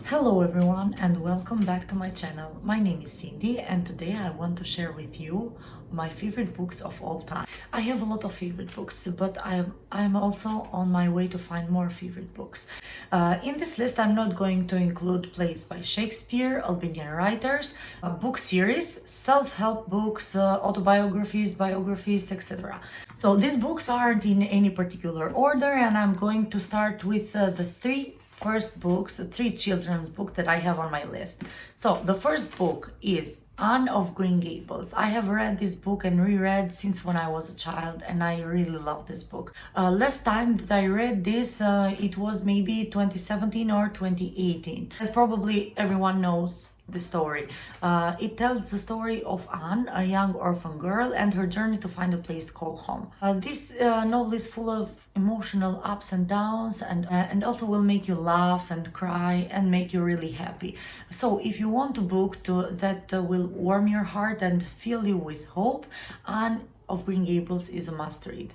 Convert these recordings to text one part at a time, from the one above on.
Hello everyone and welcome back to my channel. My name is Cindy and today I want to share with you my favorite books of all time. I have a lot of favorite books, but I'm also on my way to find more favorite books. In this list I'm not going to include plays by Shakespeare, Albanian writers, book series, self-help books, autobiographies, biographies, etc. So these books aren't in any particular order and I'm going to start with the three children's books that I have on my list. So the first book is Anne of Green Gables. I have read this book and reread since when I was a child and I really love this book. Last time that I read this, it was maybe 2017 or 2018. As probably everyone knows the story. It tells the story of Anne, a young orphan girl, and her journey to find a place called home. This novel is full of emotional ups and downs and also will make you laugh and cry and make you really happy. So if you want a book that will warm your heart and fill you with hope, Anne of Green Gables is a must read.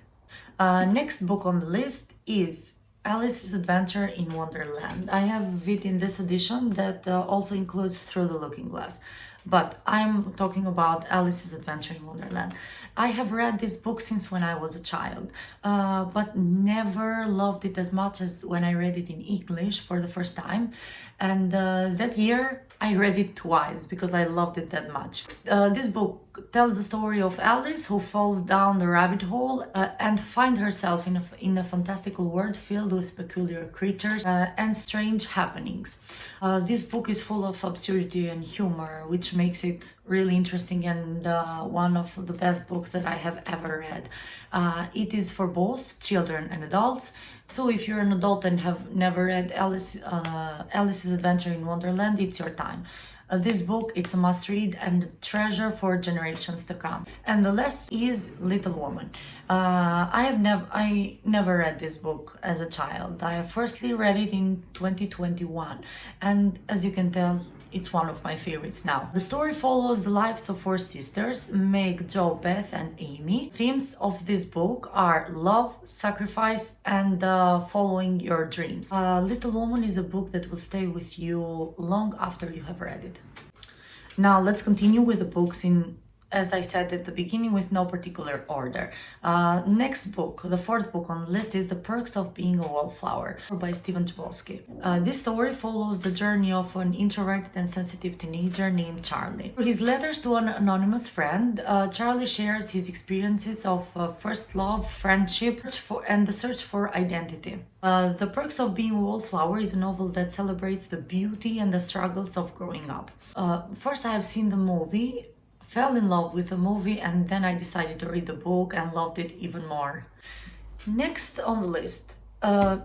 Next book on the list is Alice's Adventure in Wonderland. I have it in this edition that also includes Through the Looking Glass. But I'm talking about Alice's Adventure in Wonderland. I have read this book since when I was a child, but never loved it as much as when I read it in English for the first time. And that year I read it twice because I loved it that much. This book tells the story of Alice who falls down the rabbit hole and finds herself in a fantastical world filled with peculiar creatures and strange happenings. This book is full of absurdity and humor, which makes it really interesting and one of the best books that I have ever read. It is for both children and adults. So if you're an adult and have never read Alice's Adventure in Wonderland, it's your time. This book, it's a must read and a treasure for generations to come. And the last is Little Woman. I never read this book as a child. I firstly read it in 2021, and as you can tell, it's one of my favorites now. The story follows the lives of four sisters, Meg, Jo, Beth, and Amy. Themes of this book are love, sacrifice, and following your dreams. Little Woman is a book that will stay with you long after you have read it. Now let's continue with the books as I said at the beginning, with no particular order. Next book, the fourth book on the list, is The Perks of Being a Wallflower by Chbosky. This story follows the journey of an introverted and sensitive teenager named Charlie. Through his letters to an anonymous friend, Charlie shares his experiences of first love, friendship, and the search for identity. The Perks of Being a Wallflower is a novel that celebrates the beauty and the struggles of growing up. First, I have seen the movie, fell in love with the movie, and then I decided to read the book and loved it even more. Next on the list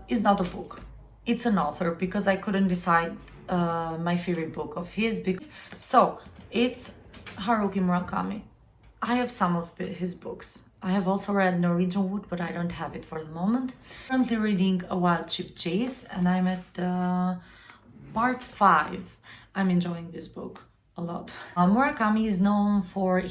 is not a book. It's an author because I couldn't decide my favorite book of his. So it's Haruki Murakami. I have some of his books. I have also read Norwegian Wood, but I don't have it for the moment. Currently reading A Wild Ship Chase and I'm at part 5. I'm enjoying this book a lot. Murakami is known for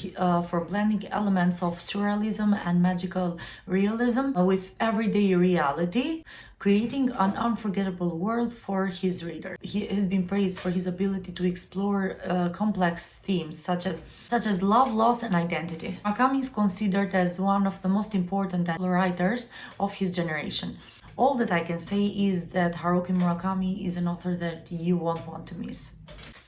blending elements of surrealism and magical realism with everyday reality, creating an unforgettable world for his reader. He has been praised for his ability to explore complex themes such as love, loss, and identity. Murakami is considered as one of the most important writers of his generation. All that I can say is that Haruki Murakami is an author that you won't want to miss.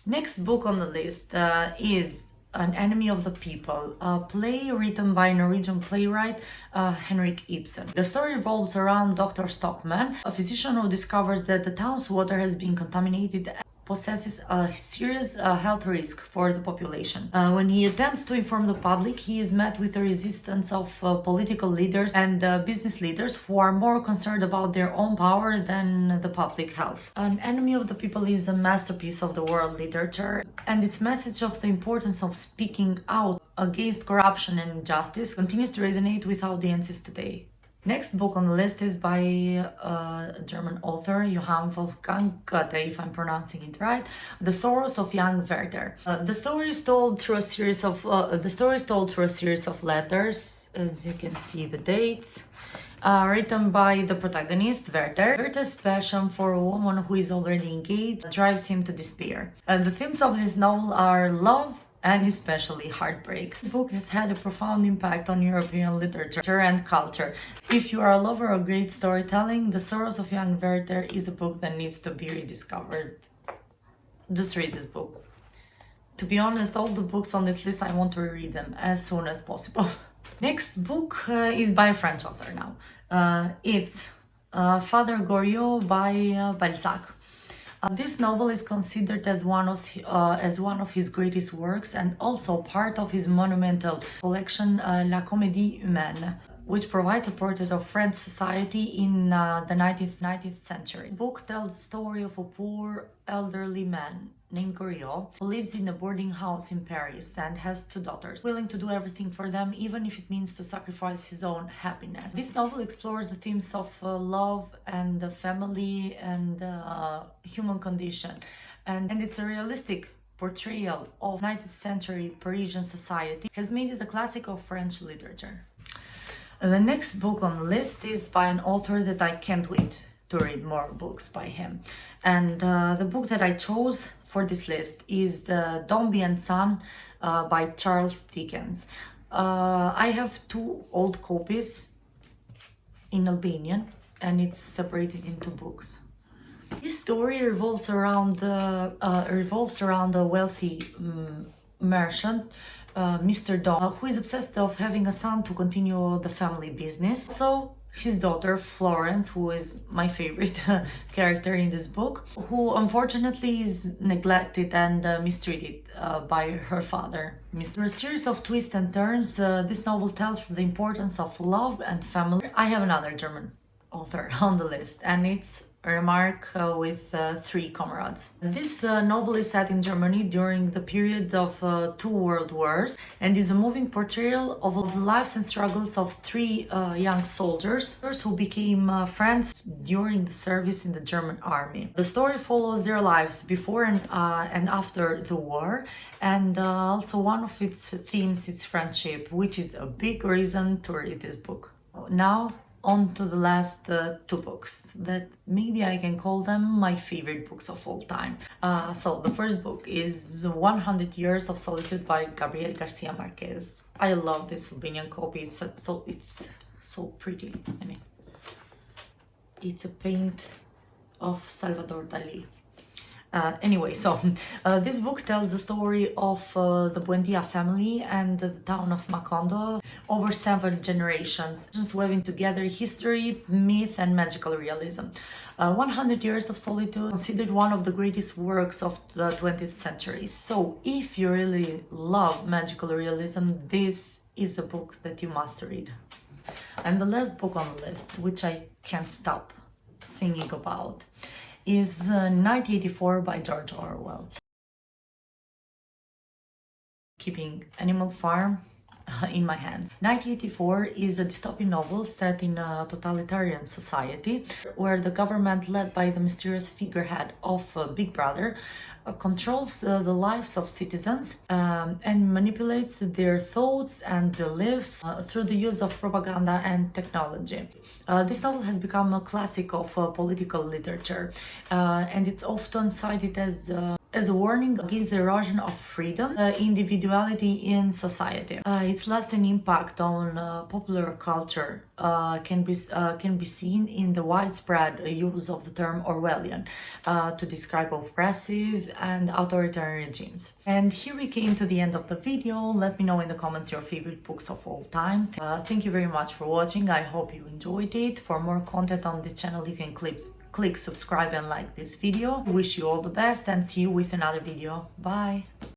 Next book on the list is An Enemy of the People, a play written by Norwegian playwright Henrik Ibsen. The story revolves around Dr. Stockman, a physician who discovers that the town's water has been contaminated and possesses a serious health risk for the population. When he attempts to inform the public, he is met with the resistance of political leaders and business leaders who are more concerned about their own power than the public health. An Enemy of the People is a masterpiece of the world literature, and its message of the importance of speaking out against corruption and injustice continues to resonate with audiences today. Next book on the list is by a German author, Johann Goethe, if I'm pronouncing it right, The Sorrows of Young Werther. The story is told through a series of letters, as you can see the dates, written by the protagonist, Werther. Werther's passion for a woman who is already engaged drives him to despair. The themes of this novel are love and especially heartbreak. This book has had a profound impact on European literature and culture. If you are a lover of great storytelling, The Sorrows of Young Werther is a book that needs to be rediscovered. Just read this book. To be honest, all the books on this list, I want to read them as soon as possible. Next book is by a French author now. It's Father Goriot by Balzac. This novel is considered as one of his greatest works and also part of his monumental collection La Comédie Humaine, which provides a portrait of French society in the 19th century. The book tells the story of a poor elderly man named Goriot, who lives in a boarding house in Paris and has two daughters, willing to do everything for them, even if it means to sacrifice his own happiness. This novel explores the themes of love and the family and human condition, and it's a realistic portrayal of 19th century Parisian society, has made it a classic of French literature. The next book on the list is by an author that I can't wait to read more books by him. And the book that I chose for this list is the Dombey and Son by Charles Dickens. I have two old copies in Albanian and it's separated into books. This story revolves around a wealthy merchant, Mr. Dombey, who is obsessed of having a son to continue the family business. So his daughter Florence, who is my favorite character in this book, who unfortunately is neglected and mistreated by her father. Through a series of twists and turns, this novel tells the importance of love and family. I have another German author on the list, and it's Remark with Three Comrades. This novel is set in Germany during the period of two world wars and is a moving portrayal of the lives and struggles of three young soldiers who became friends during the service in the German army. The story follows their lives before and after the war, and also one of its themes is friendship, which is a big reason to read this book. Now, on to the last two books that maybe I can call them my favorite books of all time. So the first book is 100 Years of Solitude by Gabriel Garcia Marquez. I love this Albanian copy. It's so pretty. I mean, it's a paint of Salvador Dali. Anyway, so this book tells the story of the Buendia family and the town of Macondo over 7 generations, weaving together history, myth, and magical realism. 100 Years of Solitude, considered one of the greatest works of the 20th century. So if you really love magical realism, this is a book that you must read. And the last book on the list, which I can't stop thinking about, is 1984 by George Orwell. Keeping Animal Farm in my hands. 1984 is a dystopian novel set in a totalitarian society where the government, led by the mysterious figurehead of Big Brother, controls the lives of citizens and manipulates their thoughts and beliefs through the use of propaganda and technology. This novel has become a classic of political literature, and it's often cited as a warning against the erosion of freedom, individuality in society. Its lasting impact on popular culture can be seen in the widespread use of the term Orwellian to describe oppressive and authoritarian regimes. And here we came to the end of the video. Let me know in the comments your favorite books of all time. Thank you very much for watching. I hope you enjoyed it. For more content on this channel, you can click subscribe and like this video. Wish you all the best and see you with another video. Bye!